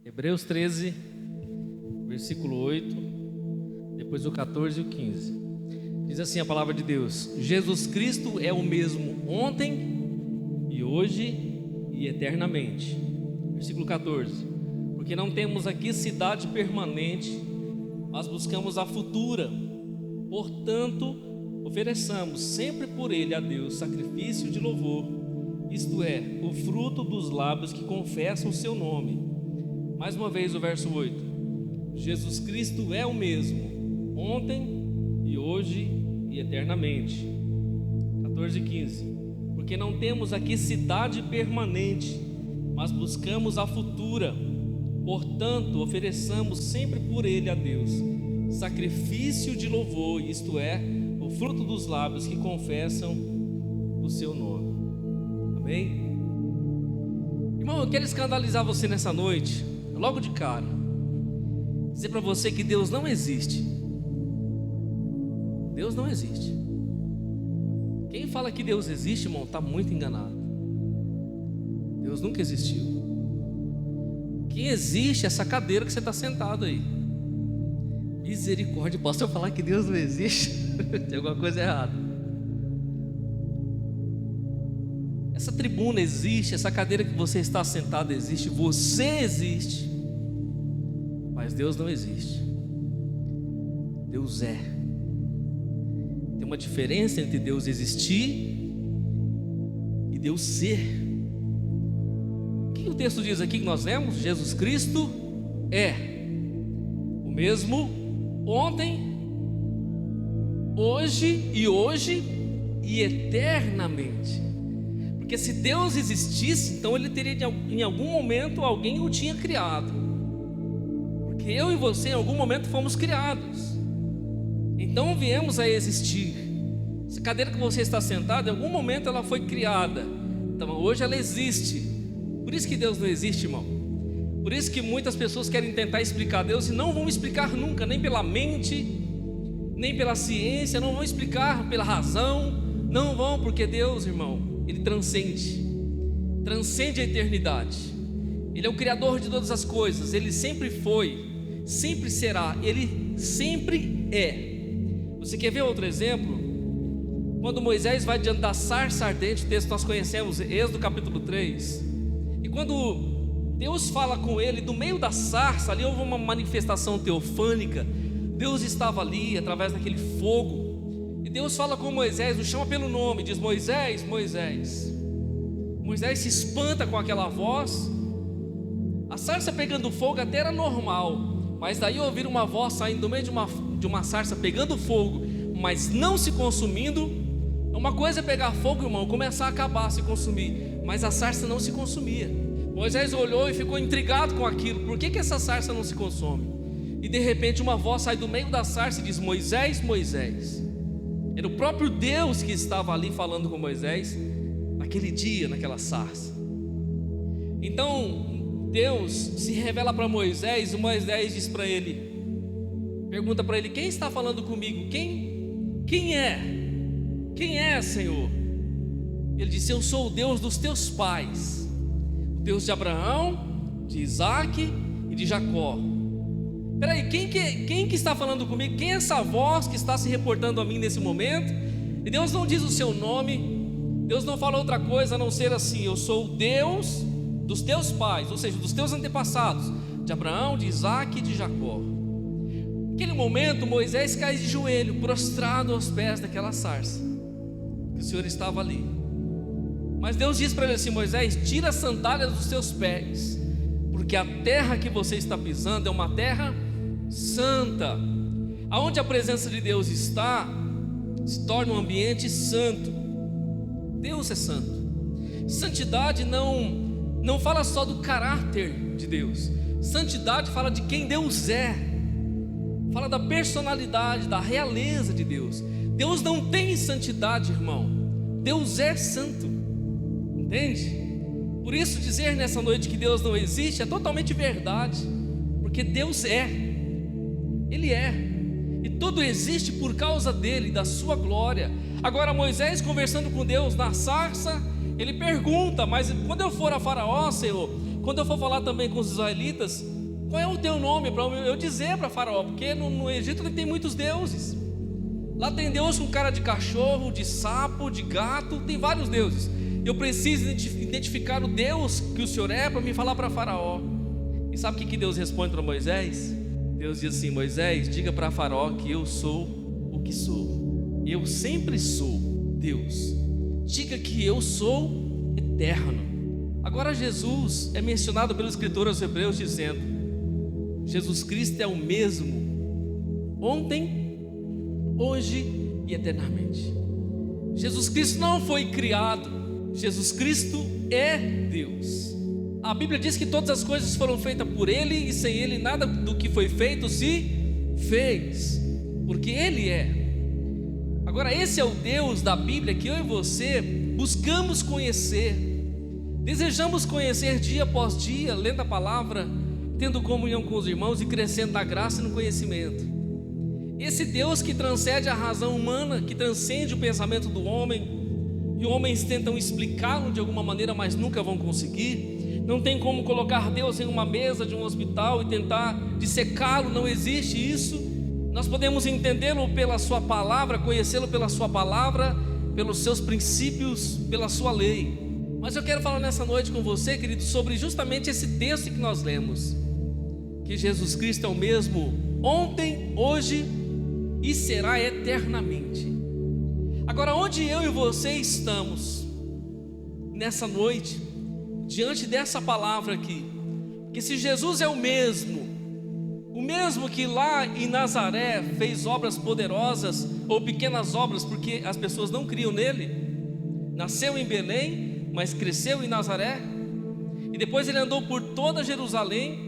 Hebreus 13, versículo 8, depois o 14 e o 15. Diz assim a palavra de Deus: Jesus Cristo é o mesmo ontem e hoje e eternamente. Versículo 14: porque não temos aqui cidade permanente, mas buscamos a futura. Portanto, ofereçamos sempre por ele a Deus sacrifício de louvor, isto é, o fruto dos lábios que confessam o seu nome. Mais uma vez o verso 8: Jesus Cristo é o mesmo ontem e hoje e eternamente. 14 e 15: porque não temos aqui cidade permanente, mas buscamos a futura. Portanto, ofereçamos sempre por ele a Deus sacrifício de louvor, isto é, o fruto dos lábios que confessam o seu nome. Amém? Irmão, eu quero escandalizar você nessa noite, logo de cara, dizer para você que Deus não existe. Deus não existe. Quem fala que Deus existe, irmão, está muito enganado. Deus nunca existiu. Quem existe é essa cadeira que você está sentado aí. Misericórdia, posso eu falar que Deus não existe? Tem alguma coisa errada. Essa tribuna existe, essa cadeira que você está sentado existe, você existe, mas Deus não existe. Deus é. Tem uma diferença entre Deus existir e Deus ser. O que o texto diz aqui que nós lemos? Jesus Cristo é o mesmo ontem, hoje e eternamente. Porque se Deus existisse, então ele teria em algum momento alguém o tinha criado. Porque eu e você em algum momento fomos criados. Então viemos a existir. Essa cadeira que você está sentado, em algum momento ela foi criada. Então hoje ela existe. Por isso que Deus não existe, irmão. Por isso que muitas pessoas querem tentar explicar Deus e não vão explicar nunca, nem pela mente, nem pela ciência, não vão explicar pela razão, não vão, porque Deus, irmão, Ele transcende a eternidade. Ele é o Criador de todas as coisas. Ele sempre foi, sempre será, Ele sempre é. Você quer ver outro exemplo? Quando Moisés vai diante da sarça ardente, o texto nós conhecemos, Êxodo capítulo 3. E quando Deus fala com ele, do meio da sarça, ali houve uma manifestação teofânica. Deus estava ali, através daquele fogo. E Deus fala com Moisés, o chama pelo nome, diz: Moisés, Moisés. Moisés se espanta com aquela voz. A sarça pegando fogo até era normal, mas daí ouvir uma voz saindo do meio de uma sarça pegando fogo, mas não se consumindo. Uma coisa é pegar fogo, irmão, começar a acabar, se consumir, mas a sarça não se consumia. Moisés olhou e ficou intrigado com aquilo. Por que essa sarça não se consome? E de repente uma voz sai do meio da sarça e diz: Moisés, Moisés. Era o próprio Deus que estava ali falando com Moisés naquele dia, naquela sarça. Então Deus se revela para Moisés, e Moisés diz para ele, pergunta para ele: quem está falando comigo? Quem é? Quem é, Senhor? Ele disse: eu sou o Deus dos teus pais, o Deus de Abraão, de Isaac e de Jacó. Peraí, quem que está falando comigo? Quem é essa voz que está se reportando a mim nesse momento? E Deus não diz o seu nome, Deus não fala outra coisa a não ser assim: eu sou o Deus dos teus pais, ou seja, dos teus antepassados, de Abraão, de Isaac e de Jacó. Naquele momento Moisés cai de joelho, prostrado aos pés daquela sarça, que o Senhor estava ali. Mas Deus diz para ele assim: Moisés, tira as sandálias dos teus pés, porque a terra que você está pisando é uma terra santa. Aonde a presença de Deus está, se torna um ambiente santo. Deus é santo. Santidade não fala só do caráter de Deus. Santidade fala de quem Deus é, fala da personalidade, da realeza de Deus. Deus não tem santidade, irmão. Deus é santo. Entende? Por isso dizer nessa noite que Deus não existe é totalmente verdade, porque Deus é. Ele é, e tudo existe por causa dele, da sua glória. Agora Moisés conversando com Deus na sarça, ele pergunta: mas quando eu for a Faraó, Senhor, quando eu for falar também com os israelitas, qual é o teu nome, para eu dizer para Faraó, porque no Egito tem muitos deuses. Lá tem Deus com cara de cachorro, de sapo, de gato, tem vários deuses. Eu preciso identificar o Deus que o Senhor é para me falar para Faraó. E sabe o que Deus responde para Moisés? Deus diz assim: Moisés, diga para Faraó que eu sou o que sou. Eu sempre sou Deus. Diga que eu sou eterno. Agora Jesus é mencionado pelo escritor aos Hebreus dizendo: Jesus Cristo é o mesmo ontem, hoje e eternamente. Jesus Cristo não foi criado, Jesus Cristo é Deus. A Bíblia diz que todas as coisas foram feitas por Ele, e sem Ele nada do que foi feito se fez, porque Ele é. Agora esse é o Deus da Bíblia que eu e você buscamos conhecer, desejamos conhecer dia após dia, lendo a palavra, tendo comunhão com os irmãos e crescendo na graça e no conhecimento. Esse Deus que transcende a razão humana, que transcende o pensamento do homem, e homens tentam explicá-lo de alguma maneira, mas nunca vão conseguir. Não tem como colocar Deus em uma mesa de um hospital e tentar dissecá-lo, não existe isso. Nós podemos entendê-lo pela sua palavra, conhecê-lo pela sua palavra, pelos seus princípios, pela sua lei. Mas eu quero falar nessa noite com você, querido, sobre justamente esse texto que nós lemos, que Jesus Cristo é o mesmo ontem, hoje e será eternamente. Agora, onde eu e você estamos nessa noite, diante dessa palavra aqui? Que se Jesus é o mesmo que lá em Nazaré fez obras poderosas ou pequenas obras, porque as pessoas não criam nele, nasceu em Belém, mas cresceu em Nazaré, e depois ele andou por toda Jerusalém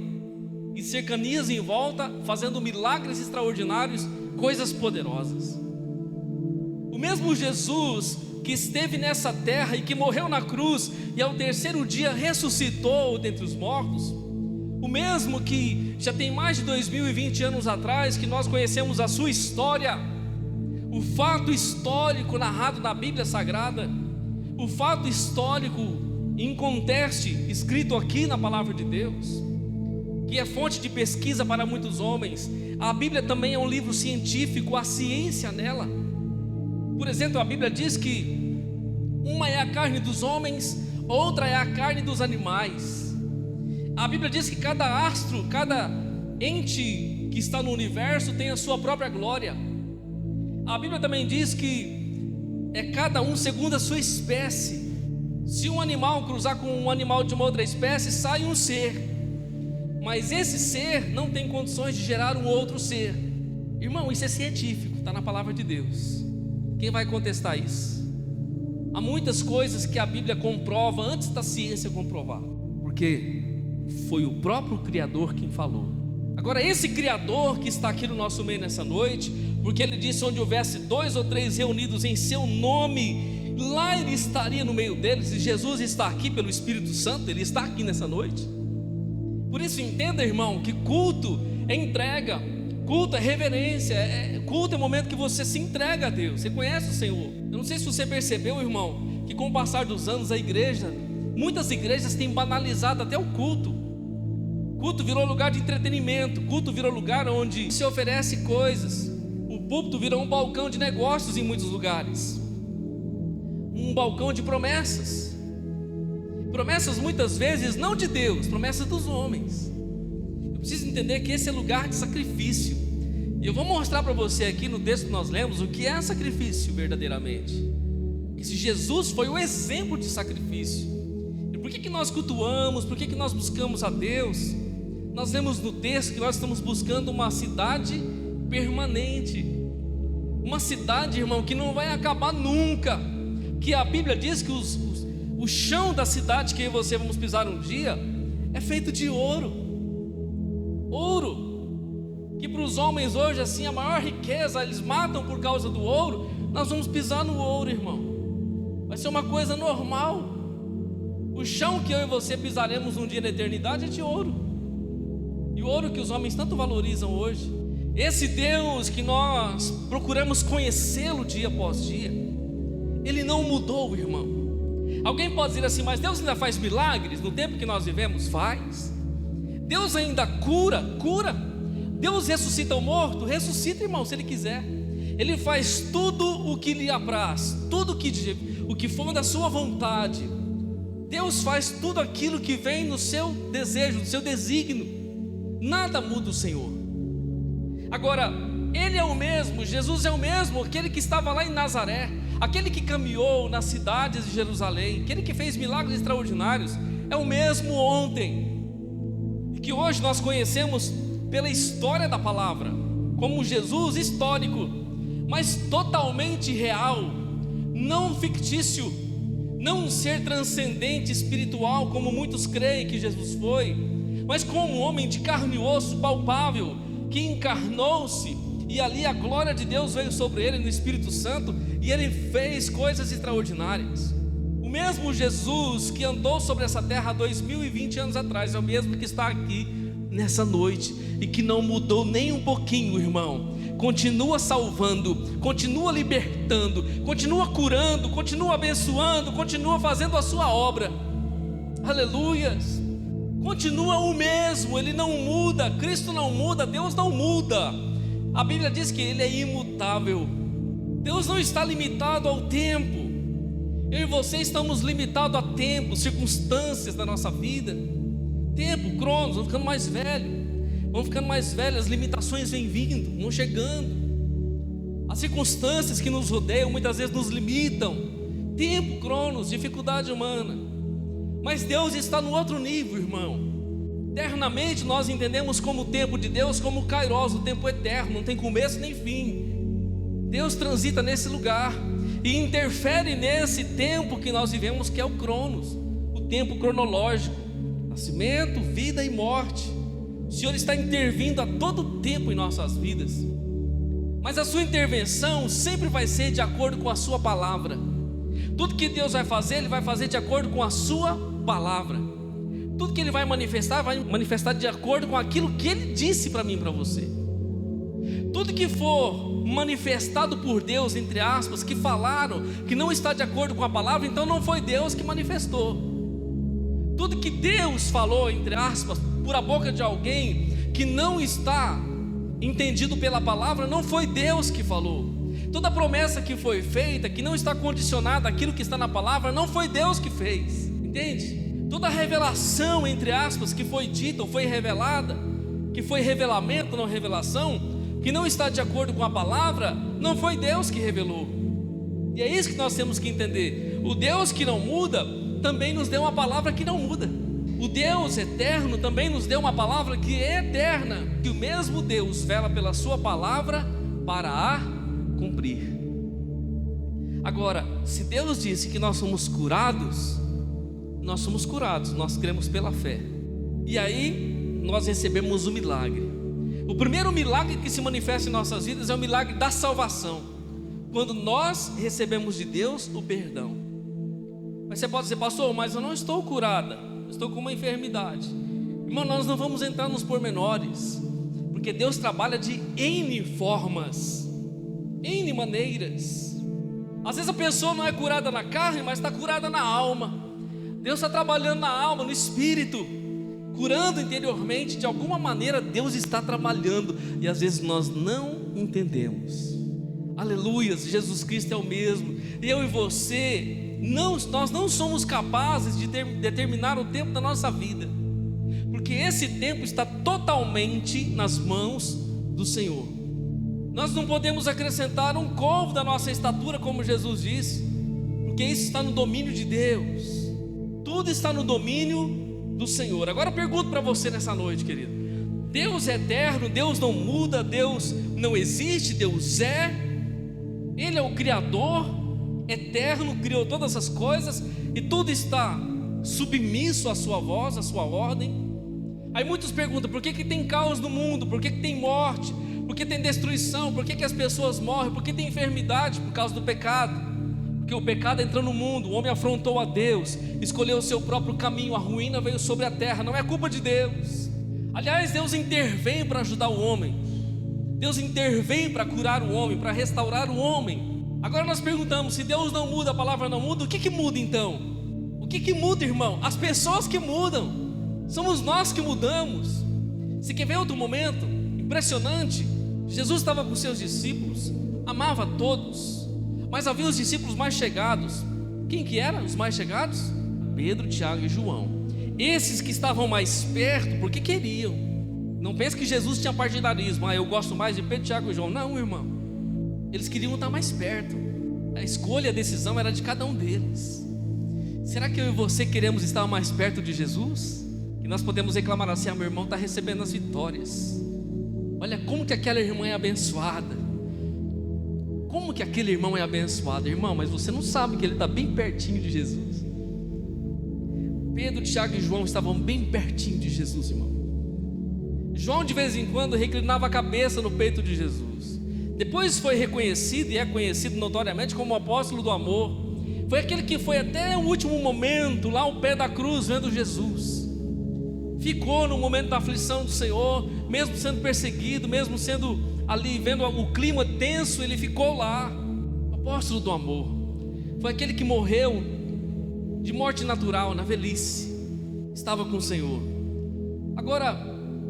e cercanias em volta, fazendo milagres extraordinários, coisas poderosas. O mesmo Jesus que esteve nessa terra e que morreu na cruz e ao terceiro dia ressuscitou dentre os mortos, o mesmo que já tem mais de 2020 anos atrás, que nós conhecemos a sua história, o fato histórico narrado na Bíblia Sagrada, o fato histórico em contexto escrito aqui na palavra de Deus, que é fonte de pesquisa para muitos homens. A Bíblia também é um livro científico, há ciência nela. Por exemplo, a Bíblia diz que uma é a carne dos homens, outra é a carne dos animais. A Bíblia diz que cada astro, cada ente que está no universo tem a sua própria glória. A Bíblia também diz que é cada um segundo a sua espécie. Se um animal cruzar com um animal de uma outra espécie, sai um ser, mas esse ser não tem condições de gerar um outro ser. Irmão, isso é científico, está na palavra de Deus. Quem vai contestar isso? Há muitas coisas que a Bíblia comprova antes da ciência comprovar, porque foi o próprio Criador quem falou. Agora esse Criador que está aqui no nosso meio nessa noite, porque Ele disse: onde houvesse 2 ou 3 reunidos em seu nome, lá Ele estaria no meio deles. E Jesus está aqui pelo Espírito Santo, Ele está aqui nessa noite. Por isso entenda, irmão, que culto é entrega, culto é reverência, culto é o momento que você se entrega a Deus, você conhece o Senhor. Eu não sei se você percebeu, irmão, que com o passar dos anos a igreja, muitas igrejas têm banalizado até o culto. Culto virou lugar de entretenimento, culto virou lugar onde se oferece coisas. O púlpito virou um balcão de negócios em muitos lugares, um balcão de promessas. Promessas muitas vezes não de Deus, promessas dos homens. Eu preciso entender que esse é lugar de sacrifício. E eu vou mostrar para você aqui no texto que nós lemos o que é sacrifício verdadeiramente. Que se Jesus foi o exemplo de sacrifício. E por que nós cultuamos, por que nós buscamos a Deus? Nós vemos no texto que nós estamos buscando uma cidade permanente, uma cidade, irmão, que não vai acabar nunca. Que a Bíblia diz que o chão da cidade que eu e você vamos pisar um dia é feito de ouro. Ouro, que para os homens hoje assim a maior riqueza, eles matam por causa do ouro. Nós vamos pisar no ouro, irmão. Vai ser uma coisa normal. O chão que eu e você pisaremos um dia na eternidade é de ouro. E o ouro que os homens tanto valorizam hoje. Esse Deus que nós procuramos conhecê-lo dia após dia, Ele não mudou, irmão. Alguém pode dizer assim: mas Deus ainda faz milagres no tempo que nós vivemos? Faz. Deus ainda cura? Cura. Deus ressuscita o morto? Ressuscita, irmão, se Ele quiser. Ele faz tudo o que lhe apraz, tudo o que for da sua vontade. Deus faz tudo aquilo que vem no seu desejo, no seu desígnio. Nada muda o Senhor. Agora, Ele é o mesmo, Jesus é o mesmo, aquele que estava lá em Nazaré, aquele que caminhou nas cidades de Jerusalém, aquele que fez milagres extraordinários, é o mesmo ontem, e que hoje nós conhecemos pela história da palavra, como Jesus histórico, mas totalmente real, não fictício, não um ser transcendente, espiritual, como muitos creem que Jesus foi, mas como um homem de carne e osso, palpável, que encarnou-se, e ali a glória de Deus veio sobre ele no Espírito Santo, e ele fez coisas extraordinárias. O mesmo Jesus que andou sobre essa terra há 2020 anos atrás é o mesmo que está aqui nessa noite, e que não mudou nem um pouquinho, irmão. Continua salvando, continua libertando, continua curando, continua abençoando, continua fazendo a sua obra. Aleluias. Continua o mesmo, Ele não muda, Cristo não muda, Deus não muda. A Bíblia diz que Ele é imutável. Deus não está limitado ao tempo. Eu e você estamos limitados a tempo, circunstâncias da nossa vida. Tempo, cronos, vamos ficando mais velhos. Vamos ficando mais velhos, as limitações vêm vindo, vão chegando. As circunstâncias que nos rodeiam muitas vezes nos limitam. Tempo, cronos, dificuldade humana. Mas Deus está no outro nível, irmão. Eternamente nós entendemos como o tempo de Deus como o kairos, o tempo eterno, não tem começo nem fim. Deus transita nesse lugar e interfere nesse tempo que nós vivemos, que é o cronos, o tempo cronológico, nascimento, vida e morte. O Senhor está intervindo a todo tempo em nossas vidas, mas a sua intervenção sempre vai ser de acordo com a sua palavra. Tudo que Deus vai fazer, Ele vai fazer de acordo com a sua palavra. Tudo que Ele vai manifestar de acordo com aquilo que Ele disse para mim e para você. Tudo que for manifestado por Deus, entre aspas, que falaram que não está de acordo com a palavra, então não foi Deus que manifestou. Tudo que Deus falou, entre aspas, por a boca de alguém que não está entendido pela palavra, não foi Deus que falou. Toda promessa que foi feita, que não está condicionada àquilo que está na palavra, não foi Deus que fez, entende? Toda revelação, entre aspas, que foi dita ou foi revelada, que foi revelamento, não revelação, que não está de acordo com a palavra, não foi Deus que revelou. E é isso que nós temos que entender. O Deus que não muda também nos deu uma palavra que não muda. O Deus eterno também nos deu uma palavra que é eterna, que o mesmo Deus vela pela sua palavra para a cumprir. Agora, se Deus disse que nós somos curados, nós cremos pela fé, e aí nós recebemos o milagre. O primeiro milagre que se manifesta em nossas vidas é o milagre da salvação, quando nós recebemos de Deus o perdão. Mas você pode dizer: pastor, mas eu não estou curada, eu estou com uma enfermidade. Irmão, nós não vamos entrar nos pormenores, porque Deus trabalha de N formas, N maneiras. Às vezes a pessoa não é curada na carne, mas está curada na alma. Deus está trabalhando na alma, no espírito, curando interiormente. De alguma maneira Deus está trabalhando, e às vezes nós não entendemos. Aleluias, Jesus Cristo é o mesmo. Eu e você, nós não somos capazes de determinar o tempo da nossa vida, porque esse tempo está totalmente nas mãos do Senhor. Nós não podemos acrescentar um côvado da nossa estatura, como Jesus disse, porque isso está no domínio de Deus. Tudo está no domínio do Senhor. Agora eu pergunto para você nessa noite, querido: Deus é eterno, Deus não muda, Deus não existe, Deus é. Ele é o Criador eterno, criou todas as coisas, e tudo está submisso à sua voz, à sua ordem. Aí muitos perguntam: por que tem caos no mundo? Por que tem morte? Por que tem destruição? Por que as pessoas morrem? Por que tem enfermidade? Por causa do pecado. Porque o pecado entrou no mundo, o homem afrontou a Deus, escolheu o seu próprio caminho, a ruína veio sobre a terra. Não é culpa de Deus. Aliás, Deus intervém para ajudar o homem. Deus intervém para curar o homem, para restaurar o homem. Agora nós perguntamos: se Deus não muda, a palavra não muda, o que muda então? que muda, irmão? As pessoas que mudam, somos nós que mudamos. Você quer ver outro momento impressionante? Jesus estava com seus discípulos, amava todos, mas havia os discípulos mais chegados. Quem que eram os mais chegados? Pedro, Tiago e João. Esses que estavam mais perto, porque queriam. Não pense que Jesus tinha partidarismo. Eu gosto mais de Pedro, Tiago e João. Não, irmão. Eles queriam estar mais perto. A escolha, a decisão era de cada um deles. Será que eu e você queremos estar mais perto de Jesus? Que nós podemos reclamar assim: meu irmão está recebendo as vitórias. Olha como que aquela irmã é abençoada. Como que aquele irmão é abençoado? Irmão, mas você não sabe que ele está bem pertinho de Jesus. Pedro, Tiago e João estavam bem pertinho de Jesus, irmão. João de vez em quando reclinava a cabeça no peito de Jesus. Depois foi reconhecido e é conhecido notoriamente como o apóstolo do amor. Foi aquele que foi até o último momento lá ao pé da cruz vendo Jesus. Ficou no momento da aflição do Senhor, mesmo sendo perseguido, mesmo sendo ali vendo o clima tenso, ele ficou lá. O apóstolo do amor foi aquele que morreu de morte natural na velhice, estava com o Senhor. Agora,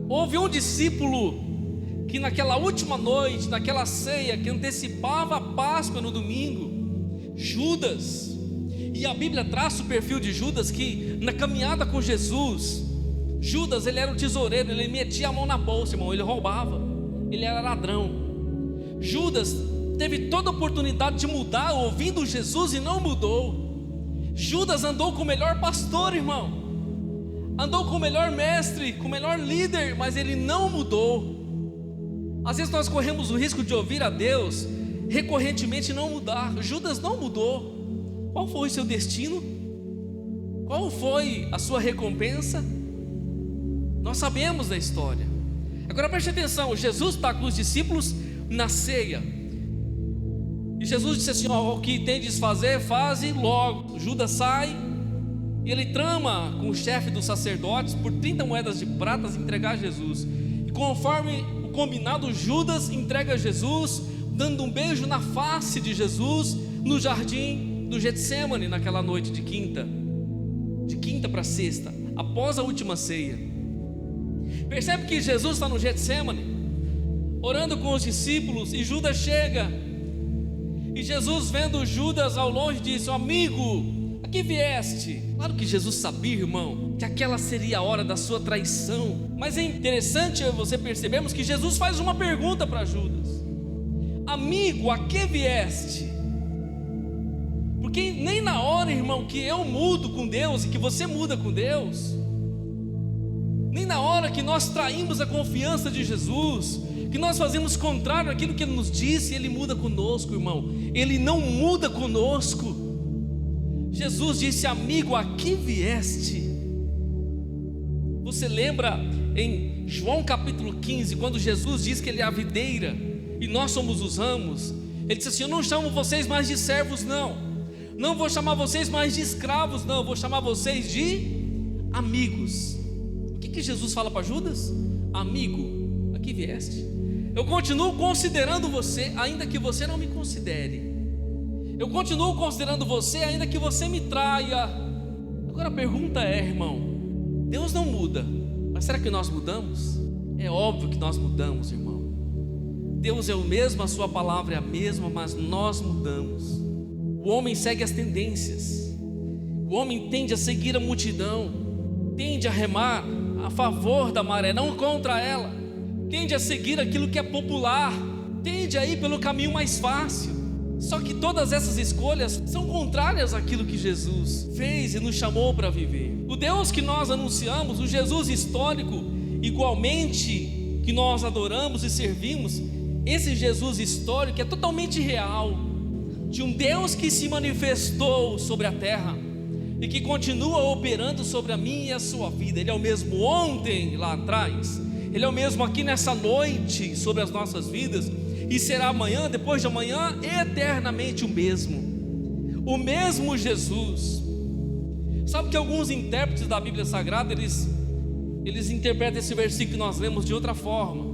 houve um discípulo que naquela última noite, naquela ceia que antecipava a Páscoa no domingo, Judas. E a Bíblia traça o perfil de Judas, que na caminhada com Jesus, Judas, ele era o tesoureiro, ele metia a mão na bolsa, irmão, ele roubava, ele era ladrão. Judas teve toda a oportunidade de mudar ouvindo Jesus e não mudou. Judas andou com o melhor pastor, irmão, andou com o melhor mestre, com o melhor líder, mas ele não mudou. Às vezes nós corremos o risco de ouvir a Deus recorrentemente e não mudar. Judas não mudou. Qual foi o seu destino? Qual foi a sua recompensa? Nós sabemos da história. Agora preste atenção, Jesus está com os discípulos na ceia, e Jesus disse assim: o que tendes fazer, faze logo. Judas sai, e ele trama com o chefe dos sacerdotes por 30 moedas de prata entregar a Jesus. E conforme o combinado, Judas entrega Jesus, dando um beijo na face de Jesus no jardim do Getsêmani, naquela noite de quinta para sexta, após a última ceia. Percebe que Jesus está no Getsêmani, orando com os discípulos, e Judas chega. E Jesus, vendo Judas ao longe, disse: amigo, a que vieste? Claro que Jesus sabia, irmão, que aquela seria a hora da sua traição. Mas é interessante você percebermos que Jesus faz uma pergunta para Judas: amigo, a que vieste? Porque nem na hora, irmão, que eu mudo com Deus e que você muda com Deus, nem na hora que nós traímos a confiança de Jesus, que nós fazemos contrário àquilo que Ele nos disse, Ele muda conosco, irmão. Ele não muda conosco. Jesus disse: amigo, a que vieste? Você lembra em João capítulo 15, quando Jesus diz que Ele é a videira e nós somos os ramos? Ele disse assim: eu não chamo vocês mais de servos, não vou chamar vocês mais de escravos, não, vou chamar vocês de amigos. O que Jesus fala para Judas? Amigo, a que vieste? Eu continuo considerando você, ainda que você não me considere. Eu continuo considerando você, ainda que você me traia. Agora a pergunta é, irmão, Deus não muda, mas será que nós mudamos? É óbvio que nós mudamos, irmão. Deus é o mesmo, a sua palavra é a mesma, mas nós mudamos. O homem segue as tendências, o homem tende a seguir a multidão, tende a remar a favor da maré, não contra ela, tende a seguir aquilo que é popular, tende a ir pelo caminho mais fácil. Só que todas essas escolhas são contrárias àquilo que Jesus fez e nos chamou para viver. O Deus que nós anunciamos, o Jesus histórico, igualmente que nós adoramos e servimos, esse Jesus histórico é totalmente real, de um Deus que se manifestou sobre a terra e que continua operando sobre a minha e a sua vida. Ele é o mesmo ontem lá atrás, Ele é o mesmo aqui nessa noite sobre as nossas vidas, e será amanhã, depois de amanhã, eternamente o mesmo Jesus. Sabe que alguns intérpretes da Bíblia Sagrada, eles interpretam esse versículo que nós lemos de outra forma.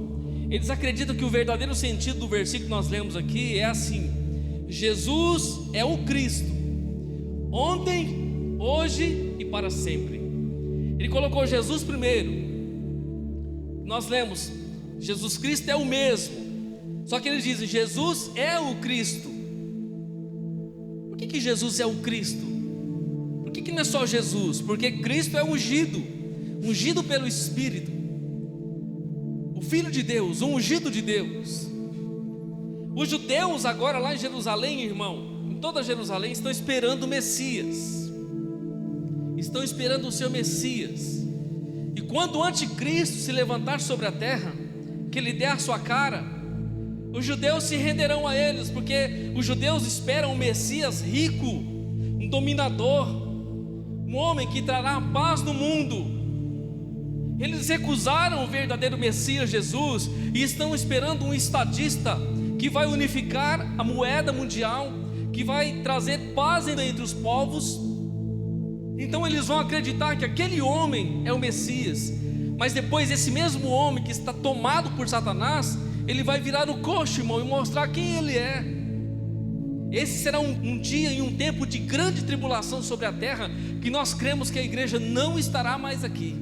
Eles acreditam que o verdadeiro sentido do versículo que nós lemos aqui é assim: Jesus é o Cristo, ontem, hoje e para sempre. Ele colocou Jesus primeiro. Nós lemos, Jesus Cristo é o mesmo, só que eles dizem, Jesus é o Cristo. Por que Jesus é o Cristo? Por que não é só Jesus? Porque Cristo é ungido pelo Espírito, o Filho de Deus, o ungido de Deus. Os judeus agora lá em Jerusalém, irmão, em toda Jerusalém, estão esperando o Messias, estão esperando o seu Messias. E quando o anticristo se levantar sobre a terra, que ele der a sua cara, os judeus se renderão a eles, porque os judeus esperam um Messias rico, um dominador, um homem que trará paz no mundo. Eles recusaram o verdadeiro Messias Jesus e estão esperando um estadista que vai unificar a moeda mundial, que vai trazer paz entre os povos. Então eles vão acreditar que aquele homem é o Messias, mas depois esse mesmo homem que está tomado por Satanás, ele vai virar o coxo, irmão, e mostrar quem ele é. Esse será um dia e um tempo de grande tribulação sobre a terra, que nós cremos que a igreja não estará mais aqui.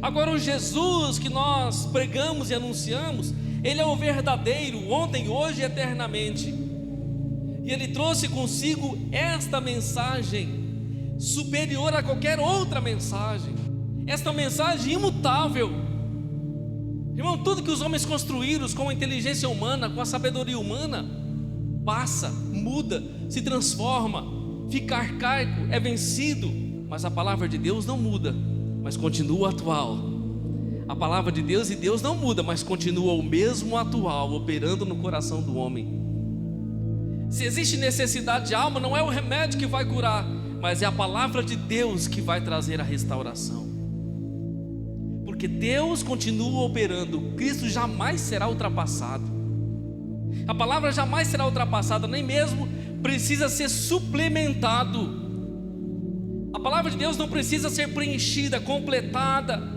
Agora o Jesus que nós pregamos e anunciamos, ele é o verdadeiro, ontem, hoje e eternamente. E ele trouxe consigo esta mensagem, superior a qualquer outra mensagem, esta mensagem imutável. Irmão, tudo que os homens construíram com a inteligência humana, com a sabedoria humana, passa, muda, se transforma, fica arcaico, é vencido. Mas a palavra de Deus não muda, mas continua atual. A palavra de Deus e Deus não muda, mas continua o mesmo atual, operando no coração do homem. Se existe necessidade de alma, não é o remédio que vai curar, mas é a palavra de Deus que vai trazer a restauração. Porque Deus continua operando, Cristo jamais será ultrapassado. A palavra jamais será ultrapassada, nem mesmo precisa ser suplementado. A palavra de Deus não precisa ser preenchida, completada.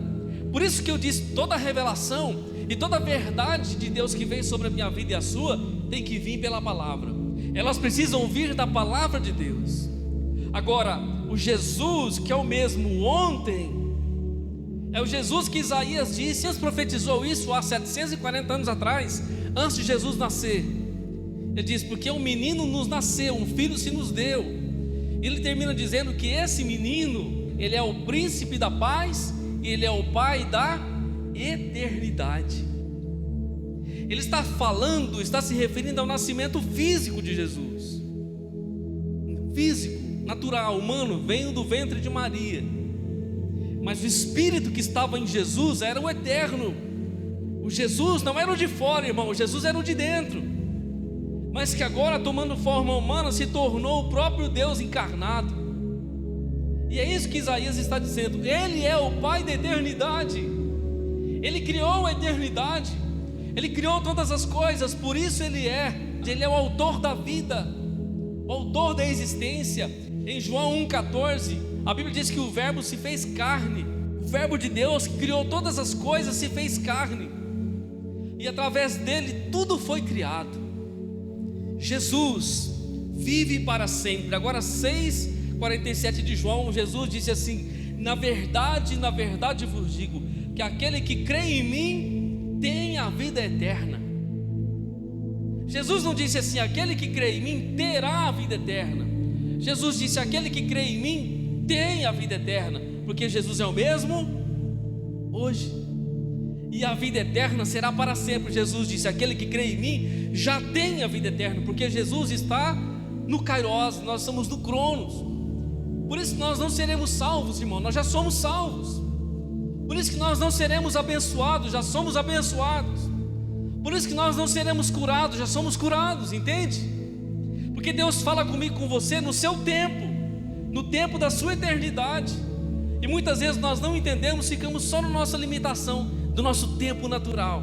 Por isso que eu disse, toda a revelação e toda a verdade de Deus que vem sobre a minha vida e a sua, tem que vir pela palavra. Elas precisam vir da palavra de Deus. Agora, o Jesus que é o mesmo ontem, é o Jesus que Isaías disse, Deus profetizou isso há 740 anos atrás, antes de Jesus nascer. Ele diz, porque um menino nos nasceu, um filho se nos deu. Ele termina dizendo que esse menino, ele é o príncipe da paz, e ele é o pai da eternidade. Ele está falando, está se referindo ao nascimento físico de Jesus. Físico, natural, humano, veio do ventre de Maria. Mas o Espírito que estava em Jesus era o eterno. O Jesus não era o de fora, irmão, o Jesus era o de dentro. Mas que agora, tomando forma humana, se tornou o próprio Deus encarnado. E é isso que Isaías está dizendo. Ele é o Pai da eternidade. Ele criou a eternidade. Ele criou todas as coisas, por isso Ele é o autor da vida, o autor da existência. Em João 1,14, a Bíblia diz que o Verbo se fez carne. O Verbo de Deus que criou todas as coisas se fez carne, e através dele tudo foi criado. Jesus vive para sempre. Agora 6,47 de João, Jesus disse assim: na verdade vos digo, que aquele que crê em mim tem a vida eterna. Jesus não disse assim, aquele que crê em mim terá a vida eterna. Jesus disse, aquele que crê em mim tem a vida eterna, porque Jesus é o mesmo hoje, e a vida eterna será para sempre. Jesus disse, aquele que crê em mim já tem a vida eterna, porque Jesus está no Kairos, nós estamos no Cronos. Por isso que nós não seremos salvos, irmão, nós já somos salvos. Por isso que nós não seremos abençoados, já somos abençoados. Por isso que nós não seremos curados, já somos curados, entende? Porque Deus fala comigo, com você, no seu tempo, no tempo da sua eternidade. E muitas vezes nós não entendemos, ficamos só na nossa limitação do nosso tempo natural.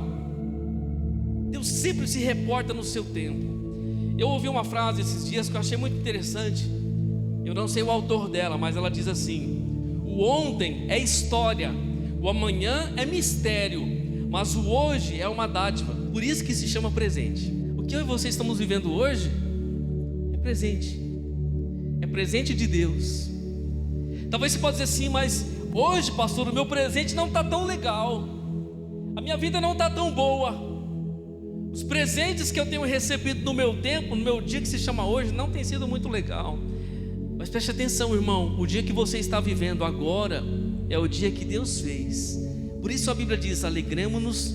Deus sempre se reporta no seu tempo. Eu ouvi uma frase esses dias que eu achei muito interessante. Eu não sei o autor dela, mas ela diz assim: o ontem é história, o amanhã é mistério, mas o hoje é uma dádiva. Por isso que se chama presente. O que eu e você estamos vivendo hoje é presente. é presente de Deus. Talvez você possa dizer assim, mas hoje, pastor, o meu presente não está tão legal, a minha vida não está tão boa, os presentes que eu tenho recebido no meu tempo, no meu dia que se chama hoje, não tem sido muito legal. Mas preste atenção, irmão, o dia que você está vivendo agora é o dia que Deus fez. Por isso a Bíblia diz: alegremos-nos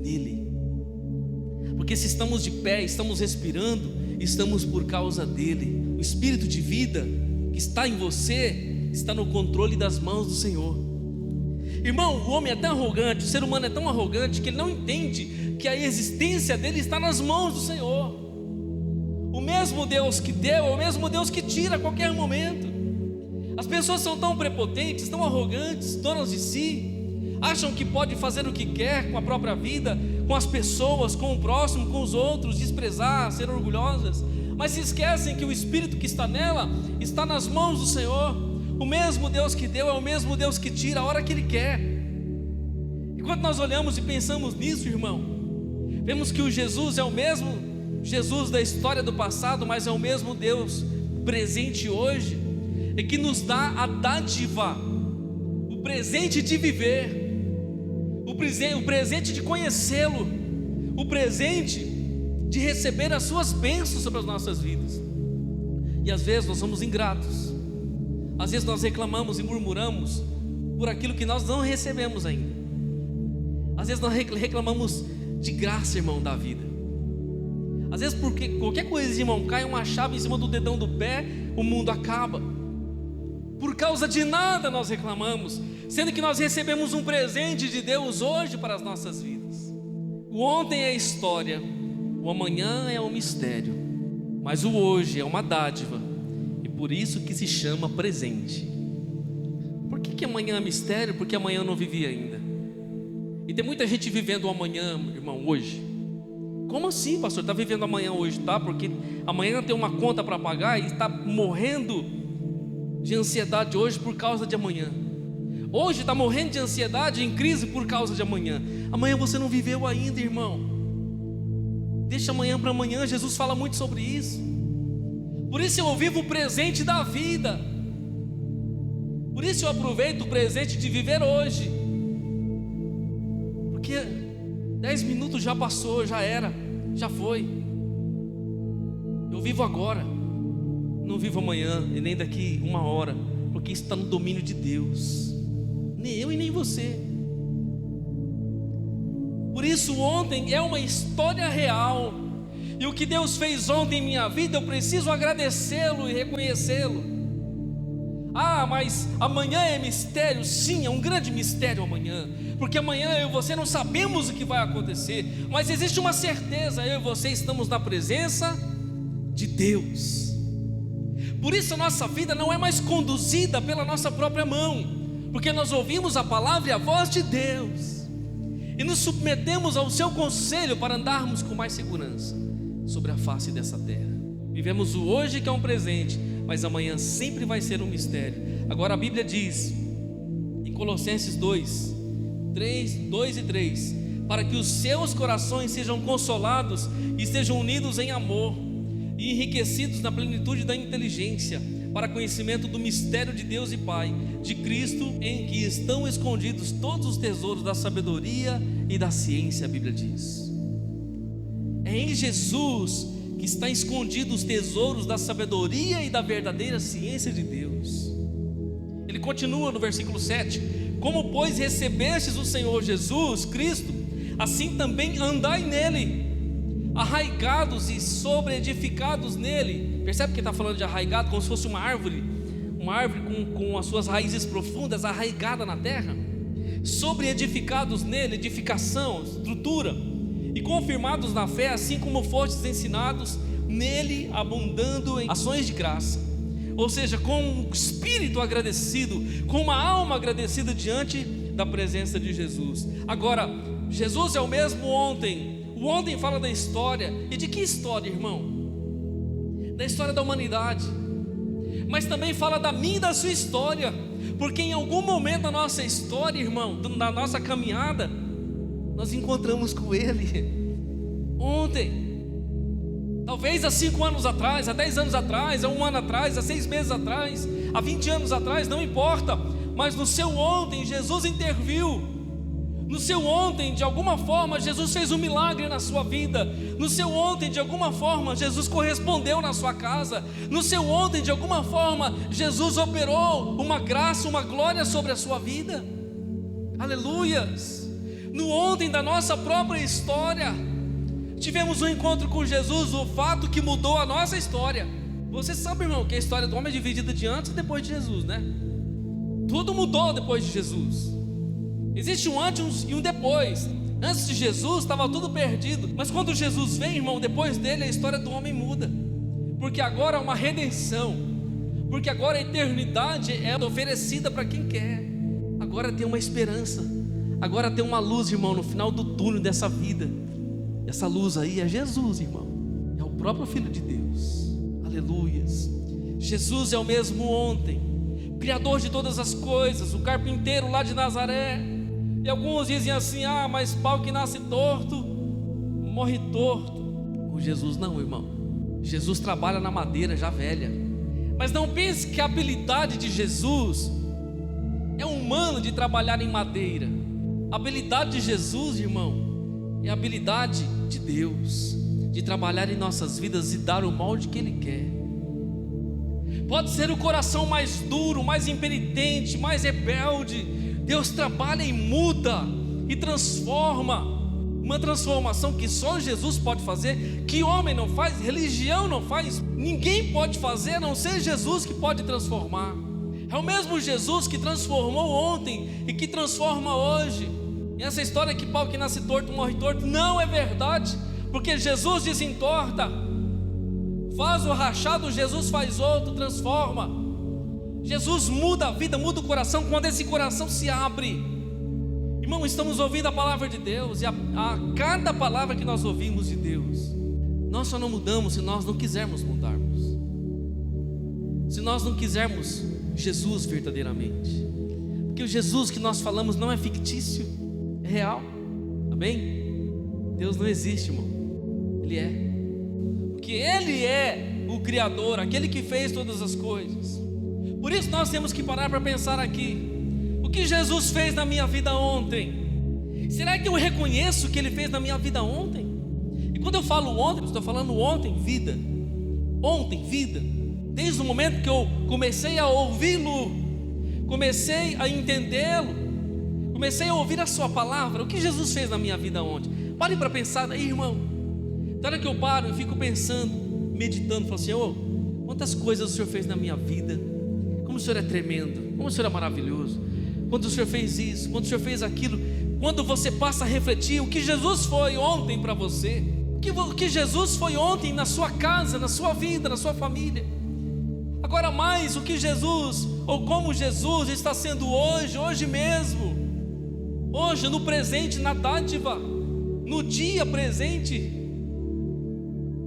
nele. Porque se estamos de pé, estamos respirando, estamos por causa dele. O espírito de vida que está em você está no controle das mãos do Senhor. Irmão, o homem é tão arrogante, o ser humano é tão arrogante, que ele não entende que a existência dele está nas mãos do Senhor. O mesmo Deus que deu é o mesmo Deus que tira a qualquer momento. As pessoas são tão prepotentes, tão arrogantes, donas de si, acham que pode fazer o que quer com a própria vida, com as pessoas, com o próximo, com os outros, desprezar, ser orgulhosas, mas se esquecem que o Espírito que está nela está nas mãos do Senhor. O mesmo Deus que deu é o mesmo Deus que tira a hora que Ele quer. E quando nós olhamos e pensamos nisso, irmão, vemos que o Jesus é o mesmo Jesus da história do passado, mas é o mesmo Deus presente hoje, e que nos dá a dádiva, o presente de viver, o presente de conhecê-lo, o presente de receber as suas bênçãos sobre as nossas vidas. E às vezes nós somos ingratos, às vezes nós reclamamos e murmuramos por aquilo que nós não recebemos ainda. Às vezes nós reclamamos de graça, irmão, da vida. Às vezes porque qualquer coisa, irmão, cai uma chave em cima do dedão do pé, o mundo acaba. Por causa de nada nós reclamamos, sendo que nós recebemos um presente de Deus hoje para as nossas vidas. O ontem é história, o amanhã é um mistério, mas o hoje é uma dádiva, e por isso que se chama presente. Por que amanhã é mistério? Porque amanhã eu não vivi ainda. E tem muita gente vivendo o amanhã, irmão, hoje. Como assim, pastor? Está vivendo amanhã hoje, tá? Porque amanhã tem uma conta para pagar e está morrendo de ansiedade hoje por causa de amanhã. Hoje está morrendo de ansiedade, em crise por causa de amanhã. Amanhã você não viveu ainda, irmão. Deixa amanhã para amanhã. Jesus fala muito sobre isso. Por isso eu vivo o presente da vida. Por isso eu aproveito o presente de viver hoje. Porque 10 minutos já passou, já era, já foi. Eu vivo agora, não vivo amanhã e nem daqui uma hora, porque isso está no domínio de Deus. Nem eu e nem você. Por isso ontem é uma história real, e o que Deus fez ontem em minha vida, eu preciso agradecê-lo e reconhecê-lo. Ah, mas amanhã é mistério. Sim, é um grande mistério amanhã, porque amanhã eu e você não sabemos o que vai acontecer, mas existe uma certeza: eu e você estamos na presença de Deus. Por isso a nossa vida não é mais conduzida pela nossa própria mão, porque nós ouvimos a palavra e a voz de Deus, e nos submetemos ao seu conselho para andarmos com mais segurança sobre a face dessa terra. Vivemos o hoje, que é um presente, mas amanhã sempre vai ser um mistério. Agora a Bíblia diz em Colossenses 2 e 3: para que os seus corações sejam consolados e estejam unidos em amor e enriquecidos na plenitude da inteligência, para conhecimento do mistério de Deus e Pai, de Cristo, em que estão escondidos todos os tesouros da sabedoria e da ciência. A Bíblia diz: é em Jesus que está escondido os tesouros da sabedoria e da verdadeira ciência de Deus. Ele continua no versículo 7: como pois recebestes o Senhor Jesus Cristo, assim também andai nele, arraigados e sobreedificados nele. Percebe que está falando de arraigado como se fosse uma árvore com as suas raízes profundas, arraigada na terra. Sobreedificados nele, edificação, estrutura, e confirmados na fé, assim como fostes ensinados nele, abundando em ações de graça. Ou seja, com um espírito agradecido, com uma alma agradecida diante da presença de Jesus. Agora, Jesus é o mesmo ontem. O ontem fala da história. E de que história, irmão? Da história da humanidade. Mas também fala da minha e da sua história, porque em algum momento da nossa história, irmão, da nossa caminhada, nós encontramos com Ele. Ontem Talvez há 5 anos atrás, há 10 anos atrás, há 1 ano atrás, há 6 meses atrás, há 20 anos atrás, não importa. Mas no seu ontem, Jesus interviu. No seu ontem, de alguma forma, Jesus fez um milagre na sua vida. No seu ontem, de alguma forma, Jesus correspondeu na sua casa. No seu ontem, de alguma forma, Jesus operou uma graça, uma glória sobre a sua vida. Aleluias! No ontem da nossa própria história, tivemos um encontro com Jesus, o fato que mudou a nossa história. Você sabe, irmão, que a história do homem é dividida de antes e depois de Jesus, né? Tudo mudou depois de Jesus. Existe um antes e um depois. Antes de Jesus estava tudo perdido, mas quando Jesus vem, irmão, depois dele a história do homem muda. Porque agora há uma redenção. Porque agora a eternidade é oferecida para quem quer. Agora tem uma esperança. Agora tem uma luz, irmão, no final do túnel dessa vida. Essa luz aí é Jesus, irmão. É o próprio Filho de Deus. Aleluias. Jesus é o mesmo ontem, Criador de todas as coisas, o carpinteiro lá de Nazaré. E alguns dizem assim: ah, mas pau que nasce torto, morre torto. Com Jesus não, irmão. Jesus trabalha na madeira já velha. Mas não pense que a habilidade de Jesus é humana de trabalhar em madeira. A habilidade de Jesus, irmão, é a habilidade de Deus, de trabalhar em nossas vidas e dar o molde que Ele quer. Pode ser o coração mais duro, mais impenitente, mais rebelde. Deus trabalha e muda e transforma. Uma transformação que só Jesus pode fazer, que homem não faz, religião não faz, ninguém pode fazer, a não ser Jesus que pode transformar. É o mesmo Jesus que transformou ontem e que transforma hoje. E essa história que pau que nasce torto morre torto não é verdade, porque Jesus desentorta, faz o rachado, Jesus faz outro, transforma. Jesus muda a vida, muda o coração quando esse coração se abre. Irmão, estamos ouvindo a palavra de Deus, e a cada palavra que nós ouvimos de Deus, nós só não mudamos se nós não quisermos mudarmos, se nós não quisermos Jesus verdadeiramente. Porque o Jesus que nós falamos não é fictício, é real. Amém? Deus não existe, irmão. Ele é. Porque Ele é o Criador, aquele que fez todas as coisas. Por isso nós temos que parar para pensar aqui: o que Jesus fez na minha vida ontem? Será que eu reconheço o que Ele fez na minha vida ontem? E quando eu falo ontem, eu estou falando ontem, vida. Ontem, vida. Desde o momento que eu comecei a ouvi-lo, comecei a entendê-lo, comecei a ouvir a sua palavra. O que Jesus fez na minha vida ontem? Pare para pensar aí, irmão. Na hora que eu paro, eu fico pensando, meditando, falo: Senhor, quantas coisas o Senhor fez na minha vida. Como o Senhor é tremendo, como o Senhor é maravilhoso. Quando o Senhor fez isso, quando o Senhor fez aquilo. Quando você passa a refletir o que Jesus foi ontem para você, o que Jesus foi ontem na sua casa, na sua vida, na sua família. Agora mais, o que Jesus, ou como Jesus está sendo hoje, hoje mesmo, hoje no presente, na dádiva, no dia presente.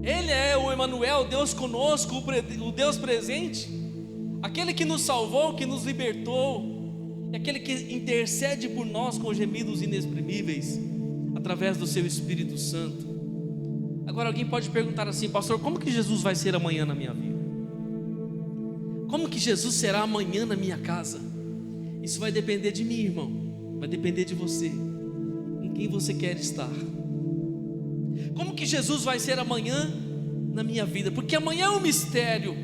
Ele é o Emanuel, Deus conosco, o Deus presente, aquele que nos salvou, que nos libertou, e aquele que intercede por nós com gemidos inexprimíveis, através do seu Espírito Santo. Agora alguém pode perguntar assim: pastor, como que Jesus vai ser amanhã na minha vida? Como que Jesus será amanhã na minha casa? Isso vai depender de mim, irmão. Vai depender de você, com quem você quer estar. Como que Jesus vai ser amanhã na minha vida? Porque amanhã é um mistério.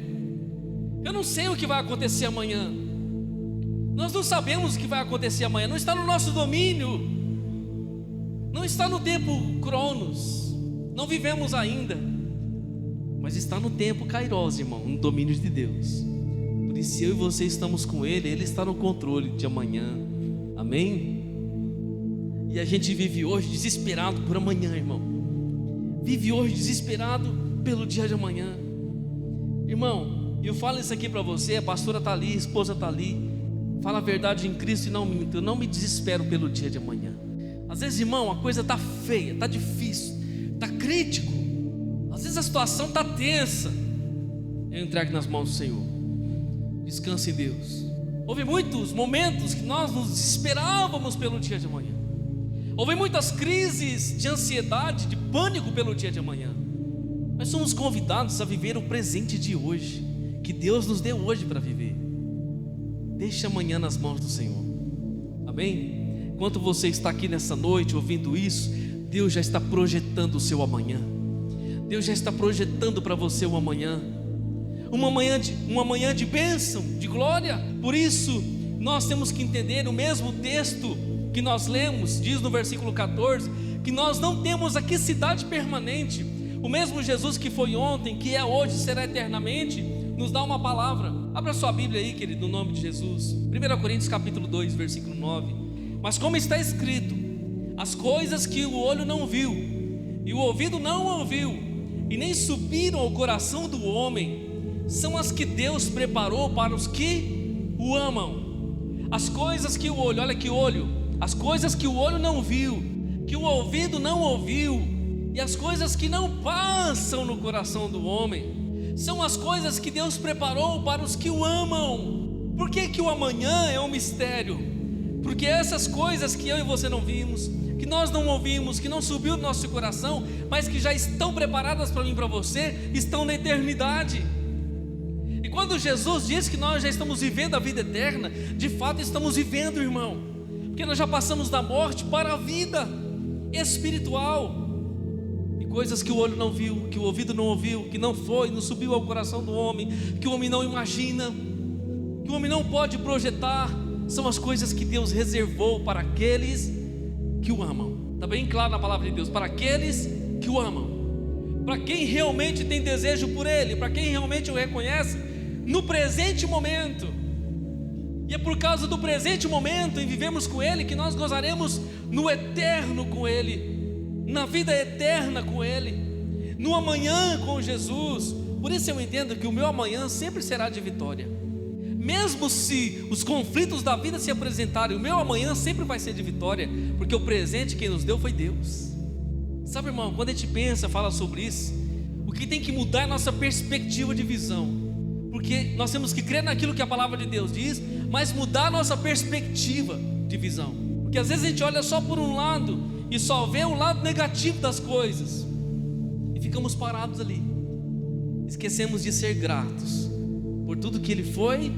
Eu não sei o que vai acontecer amanhã. Nós não sabemos o que vai acontecer amanhã. Não está no nosso domínio. Não está no tempo Cronos. Não vivemos ainda. Mas está no tempo Kairos, irmão, no domínio de Deus. Por isso, se eu e você estamos com Ele, Ele está no controle de amanhã. Amém? E a gente vive hoje desesperado por amanhã, irmão. Vive hoje desesperado pelo dia de amanhã. Irmão, eu falo isso aqui para você. A pastora está ali, a esposa está ali. Fala a verdade em Cristo e não minto. Eu não me desespero pelo dia de amanhã. Às vezes, irmão, a coisa está feia, está difícil, está crítico. Às vezes a situação está tensa. Eu entrego nas mãos do Senhor. Descanse em Deus. Houve muitos momentos que nós nos desesperávamos pelo dia de amanhã. Houve muitas crises de ansiedade, de pânico pelo dia de amanhã. Nós somos convidados a viver o presente de hoje, que Deus nos deu hoje para viver. Deixe amanhã nas mãos do Senhor. Amém? Enquanto você está aqui nessa noite ouvindo isso, Deus já está projetando o seu amanhã. Deus já está projetando para você o amanhã. Uma manhã de bênção, de glória. Por isso, nós temos que entender o mesmo texto que nós lemos, diz no versículo 14, que nós não temos aqui cidade permanente. O mesmo Jesus que foi ontem, que é hoje, será eternamente, nos dá uma palavra. Abra sua Bíblia aí, querido, no nome de Jesus. 1 Coríntios capítulo 2, versículo 9. Mas como está escrito, as coisas que o olho não viu, e o ouvido não ouviu, e nem subiram ao coração do homem, são as que Deus preparou para os que o amam. As coisas que o olho, olha que olho, as coisas que o olho não viu, que o ouvido não ouviu, e as coisas que não passam no coração do homem, são as coisas que Deus preparou para os que o amam. Por que que o amanhã é um mistério? Porque essas coisas que eu e você não vimos, que nós não ouvimos, que não subiu no nosso coração, mas que já estão preparadas para mim e para você, estão na eternidade. E quando Jesus diz que nós já estamos vivendo a vida eterna, de fato estamos vivendo, irmão, porque nós já passamos da morte para a vida espiritual. E coisas que o olho não viu, que o ouvido não ouviu, que não foi, não subiu ao coração do homem, que o homem não imagina, que o homem não pode projetar, são as coisas que Deus reservou para aqueles que o amam. Está bem claro na palavra de Deus, para aqueles que o amam, para quem realmente tem desejo por Ele, para quem realmente o reconhece no presente momento. E é por causa do presente momento em vivermos com Ele que nós gozaremos no eterno com Ele, na vida eterna com Ele, no amanhã com Jesus. Por isso eu entendo que o meu amanhã sempre será de vitória. Mesmo se os conflitos da vida se apresentarem, o meu amanhã sempre vai ser de vitória, porque o presente quem nos deu foi Deus. Sabe, irmão, quando a gente pensa, fala sobre isso, o que tem que mudar é a nossa perspectiva de visão, porque nós temos que crer naquilo que a palavra de Deus diz, mas mudar a nossa perspectiva de visão, porque às vezes a gente olha só por um lado e só vê o lado negativo das coisas e ficamos parados ali, esquecemos de ser gratos por tudo que Ele foi,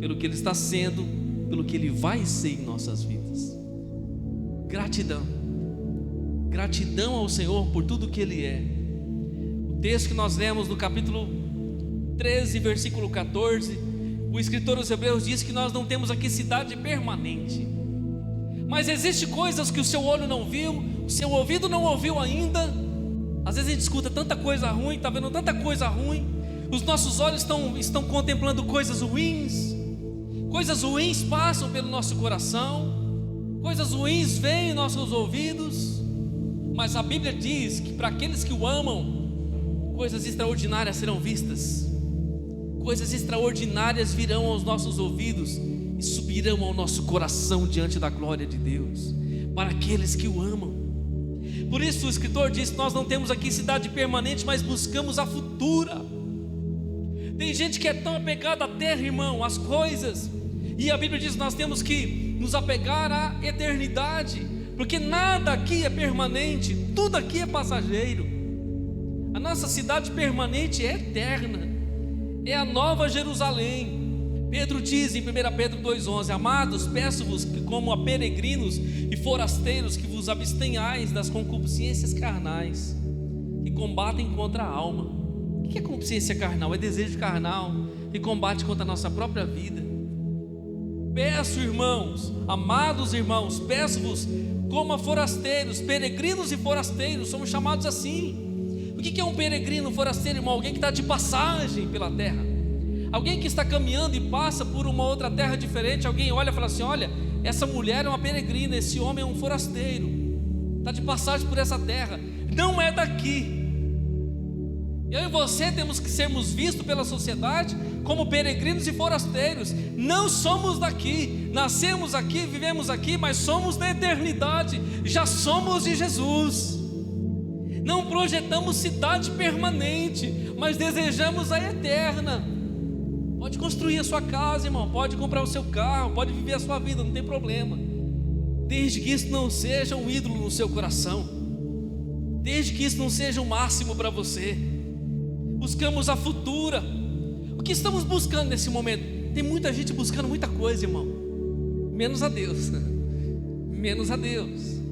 pelo que Ele está sendo, pelo que Ele vai ser em nossas vidas. Gratidão, gratidão ao Senhor por tudo que Ele é. O texto que nós lemos no capítulo 13, versículo 14, o escritor aos Hebreus diz que nós não temos aqui cidade permanente, mas existem coisas que o seu olho não viu, o seu ouvido não ouviu ainda. Às vezes a gente escuta tanta coisa ruim, está vendo tanta coisa ruim, os nossos olhos estão contemplando coisas ruins passam pelo nosso coração, coisas ruins vêm em nossos ouvidos, mas a Bíblia diz que para aqueles que o amam, coisas extraordinárias serão vistas, coisas extraordinárias virão aos nossos ouvidos e subirão ao nosso coração diante da glória de Deus, para aqueles que o amam. Por isso o escritor diz que nós não temos aqui cidade permanente, mas buscamos a futura. Tem gente que é tão apegada à terra, irmão, às coisas, e a Bíblia diz que nós temos que nos apegar à eternidade, porque nada aqui é permanente, tudo aqui é passageiro. A nossa cidade permanente é eterna, é a nova Jerusalém. Pedro diz em 1 Pedro 2,11: Amados, peço-vos que, como a peregrinos e forasteiros, que vos abstenhais das concupiscências carnais que combatem contra a alma. O que é concupiscência carnal? É desejo carnal que combate contra a nossa própria vida. Peço, irmãos, amados irmãos, peço-vos como a forasteiros, peregrinos e forasteiros, somos chamados assim. O que é um peregrino, forasteiro, irmão? Alguém que está de passagem pela terra, alguém que está caminhando e passa por uma outra terra diferente. Alguém olha e fala assim: olha, essa mulher é uma peregrina, esse homem é um forasteiro, está de passagem por essa terra, não é daqui. Eu e você temos que sermos vistos pela sociedade como peregrinos e forasteiros. Não somos daqui, nascemos aqui, vivemos aqui, mas somos da eternidade, já somos de Jesus. Não projetamos cidade permanente, mas desejamos a eterna. Pode construir a sua casa, irmão, pode comprar o seu carro, pode viver a sua vida, não tem problema, desde que isso não seja um ídolo no seu coração, desde que isso não seja o máximo para você. buscamos a futura. O que estamos buscando nesse momento? Tem muita gente buscando muita coisa, irmão, menos a Deus, menos a Deus.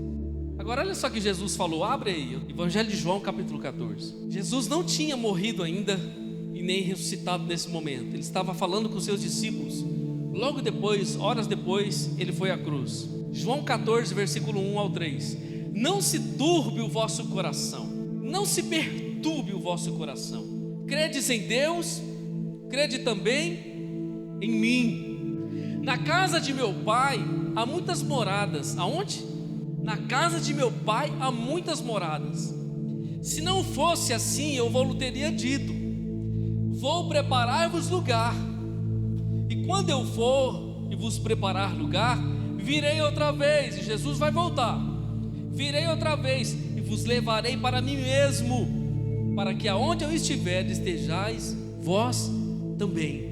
Agora olha só que Jesus falou, abre aí, Evangelho de João capítulo 14. Jesus não tinha morrido ainda e nem ressuscitado nesse momento. Ele estava falando com os seus discípulos. Logo depois, horas depois, ele foi à cruz. João 14, versículo 1 ao 3. Não se turbe o vosso coração, não se perturbe o vosso coração. Credes em Deus, crede também em mim. Na casa de meu pai há muitas moradas. Aonde? Na casa de meu pai há muitas moradas. Se não fosse assim, eu vou-lhe teria dito: vou preparar-vos lugar. E quando eu for e vos preparar lugar, virei outra vez. E Jesus vai voltar. Virei outra vez e vos levarei para mim mesmo, para que aonde eu estiver estejais vós também.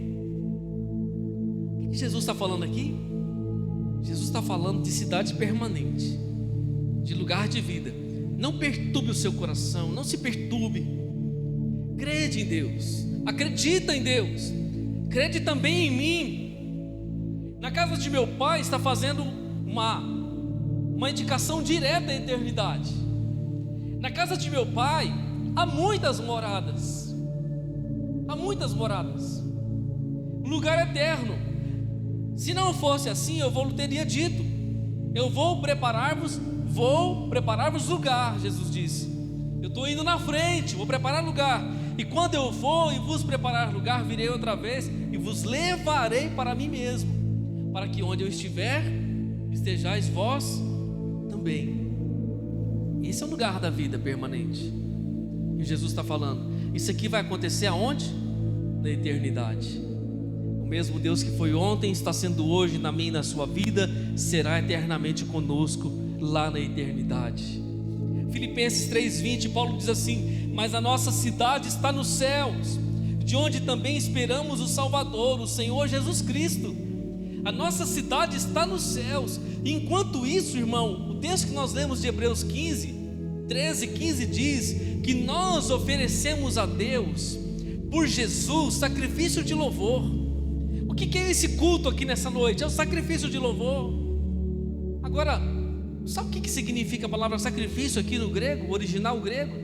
O que Jesus está falando aqui? Jesus está falando de cidade permanente, de lugar de vida. Não perturbe o seu coração, não se perturbe. Crede em Deus, acredita em Deus, crede também em mim. Na casa de meu pai está fazendo uma indicação direta à eternidade. Na casa de meu pai há muitas moradas, há muitas moradas, lugar eterno. Se não fosse assim, eu vou teria dito: eu vou preparar-vos lugar. Jesus disse: eu estou indo na frente, vou preparar lugar. E quando eu for e vos preparar lugar, virei outra vez e vos levarei para mim mesmo, para que onde eu estiver, estejais vós também. Esse é o lugar da vida permanente. E Jesus está falando, isso aqui vai acontecer aonde? Na eternidade. O mesmo Deus que foi ontem, está sendo hoje na minha e na sua vida, será eternamente conosco lá na eternidade. Filipenses 3:20, Paulo diz assim: mas a nossa cidade está nos céus, de onde também esperamos o Salvador, o Senhor Jesus Cristo. A nossa cidade está nos céus. E enquanto isso, irmão, o texto que nós lemos de Hebreus 13:15 diz que nós oferecemos a Deus por Jesus sacrifício de louvor. O que é esse culto aqui nessa noite? É o sacrifício de louvor. Agora, sabe o que significa a palavra sacrifício aqui no grego, original grego?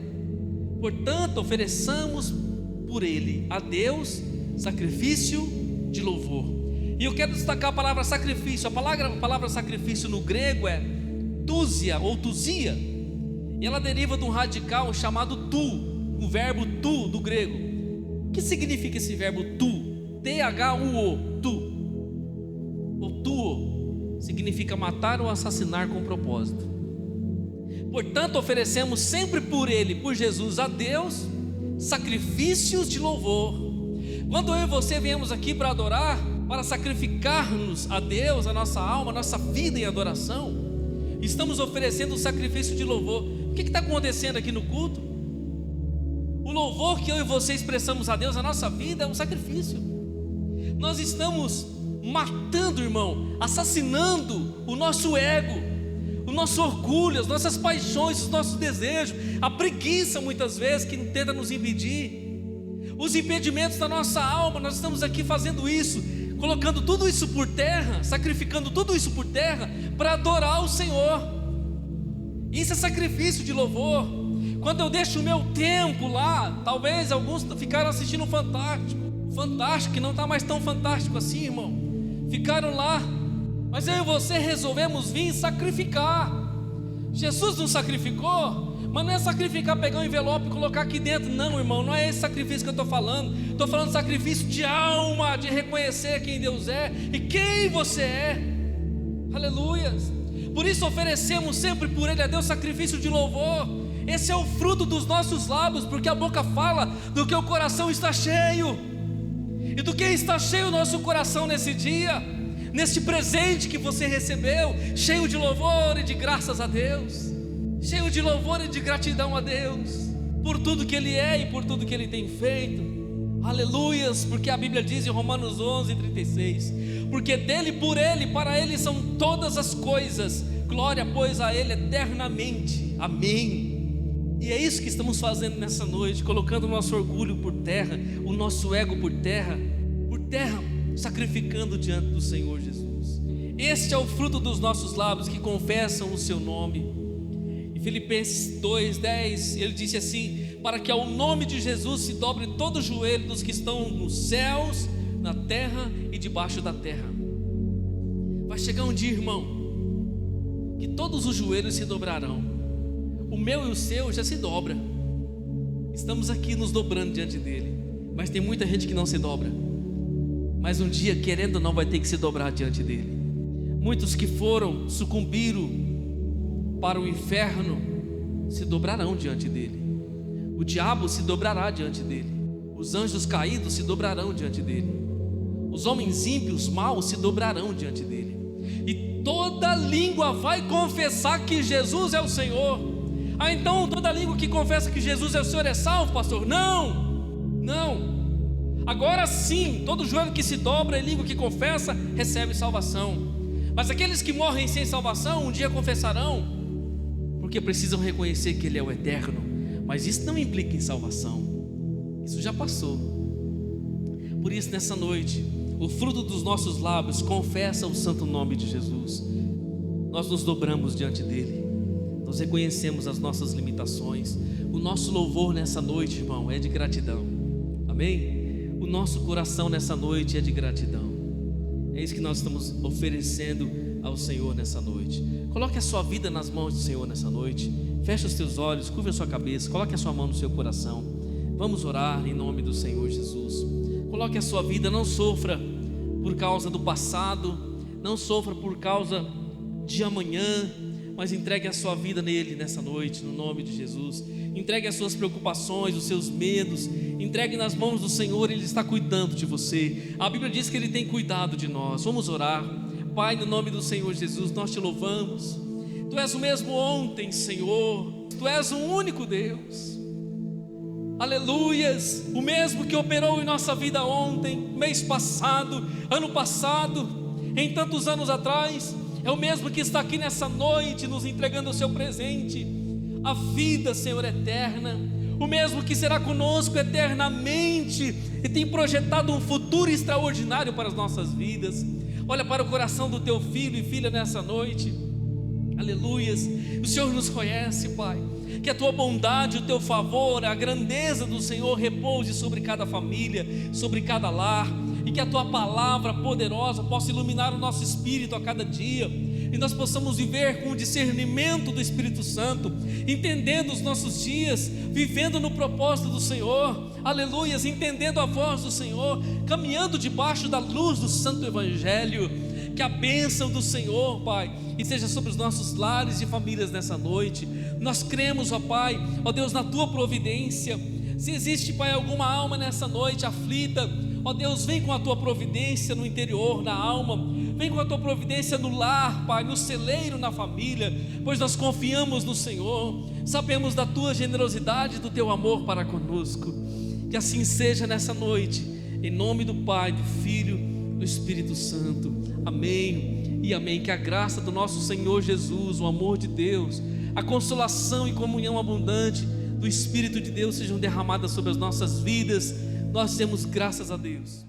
Portanto, ofereçamos por ele a Deus sacrifício de louvor. E eu quero destacar a palavra sacrifício. A palavra sacrifício no grego é túzia ou tuzia, e ela deriva de um radical chamado tu, o verbo tu do grego. O que significa esse verbo tu? T-H-U-O, tu. O tuo significa matar ou assassinar com propósito. Portanto, oferecemos sempre por ele, por Jesus, a Deus sacrifícios de louvor. Quando eu e você viemos aqui para adorar, para sacrificar-nos a Deus, a nossa alma, a nossa vida em adoração, estamos oferecendo um sacrifício de louvor. O que está acontecendo aqui no culto? O louvor que eu e você expressamos a Deus, a nossa vida, é um sacrifício. Nós estamos matando, irmão, assassinando o nosso ego, o nosso orgulho, as nossas paixões, os nossos desejos, a preguiça muitas vezes que tenta nos impedir, os impedimentos da nossa alma. Nós estamos aqui fazendo isso, colocando tudo isso por terra, sacrificando tudo isso por terra para adorar o Senhor. Isso é sacrifício de louvor. Quando eu deixo o meu tempo lá, talvez alguns ficaram assistindo Fantástico, que não está mais tão fantástico assim, irmão. Ficaram lá, mas eu e você resolvemos vir sacrificar. Jesus não sacrificou, mas não é sacrificar, pegar um envelope e colocar aqui dentro. Não, irmão, não é esse sacrifício que eu estou falando. Estou falando de sacrifício de alma, de reconhecer quem Deus é e quem você é. Aleluias. Por isso oferecemos sempre por ele a Deus sacrifício de louvor. Esse é o fruto dos nossos lábios, porque a boca fala do que o coração está cheio. E do que está cheio o nosso coração nesse dia, neste presente que você recebeu, cheio de louvor e de graças a Deus, cheio de louvor e de gratidão a Deus, por tudo que Ele é e por tudo que Ele tem feito. Aleluias, porque a Bíblia diz em Romanos 11:36, porque dele, por Ele, para Ele são todas as coisas, glória pois a Ele eternamente, amém. E é isso que estamos fazendo nessa noite, colocando o nosso orgulho por terra, o nosso ego por terra, sacrificando diante do Senhor Jesus. Este é o fruto dos nossos lábios que confessam o seu nome. Em Filipenses 2:10, ele disse assim: para que ao nome de Jesus se dobre todo o joelho dos que estão nos céus, na terra e debaixo da terra. Vai chegar um dia, irmão, que todos os joelhos se dobrarão. O meu e o seu já se dobra. Estamos aqui nos dobrando diante dele, mas tem muita gente que não se dobra. Mas um dia, querendo ou não, vai ter que se dobrar diante dele. Muitos que sucumbiram para o inferno se dobrarão diante dele. O diabo se dobrará diante dele. Os anjos caídos se dobrarão diante dele. Os homens ímpios, maus, se dobrarão diante dele. E toda língua vai confessar que Jesus é o Senhor. Ah, então toda língua que confessa que Jesus é o Senhor é salvo, pastor? Não. Agora sim, todo joelho que se dobra e língua que confessa recebe salvação. Mas aqueles que morrem sem salvação um dia confessarão, porque precisam reconhecer que Ele é o eterno. Mas isso não implica em salvação, isso já passou. Por isso, nessa noite, o fruto dos nossos lábios confessa o santo nome de Jesus. Nós nos dobramos diante dele, nós reconhecemos as nossas limitações. O nosso louvor nessa noite, irmão, é de gratidão. Amém? O nosso coração nessa noite é de gratidão. É isso que nós estamos oferecendo ao Senhor nessa noite. Coloque a sua vida nas mãos do Senhor nessa noite. Feche os teus olhos, curva a sua cabeça, coloque a sua mão no seu coração. Vamos orar em nome do Senhor Jesus. Coloque a sua vida, não sofra por causa do passado, não sofra por causa de amanhã, mas entregue a sua vida nele nessa noite, no nome de Jesus. Entregue as suas preocupações, os seus medos, entregue nas mãos do Senhor. Ele está cuidando de você. A Bíblia diz que Ele tem cuidado de nós. Vamos orar. Pai, no nome do Senhor Jesus, nós te louvamos. Tu és o mesmo ontem, Senhor. Tu és o único Deus. Aleluias. O mesmo que operou em nossa vida ontem, mês passado, ano passado, em tantos anos atrás, é o mesmo que está aqui nessa noite nos entregando o seu presente, a vida, Senhor, eterna. O mesmo que será conosco eternamente e tem projetado um futuro extraordinário para as nossas vidas. Olha para o coração do teu filho e filha nessa noite. Aleluias. O Senhor nos conhece, Pai. Que a tua bondade, o teu favor, a grandeza do Senhor repouse sobre cada família, sobre cada lar, e que a tua palavra poderosa possa iluminar o nosso espírito a cada dia, e nós possamos viver com o discernimento do Espírito Santo, entendendo os nossos dias, vivendo no propósito do Senhor, aleluias, entendendo a voz do Senhor, caminhando debaixo da luz do Santo Evangelho. Que a bênção do Senhor, Pai, esteja sobre os nossos lares e famílias nessa noite. Nós cremos, ó Pai, ó Deus, na tua providência. Se existe, Pai, alguma alma nessa noite aflita, ó Deus, vem com a tua providência no interior, na alma. Vem com a tua providência no lar, Pai, no celeiro, na família, pois nós confiamos no Senhor. Sabemos da tua generosidade, do teu amor para conosco. Que assim seja nessa noite, em nome do Pai, do Filho, do Espírito Santo. Amém e amém. Que a graça do nosso Senhor Jesus, o amor de Deus, a consolação e comunhão abundante do Espírito de Deus sejam derramadas sobre as nossas vidas. Nós demos graças a Deus.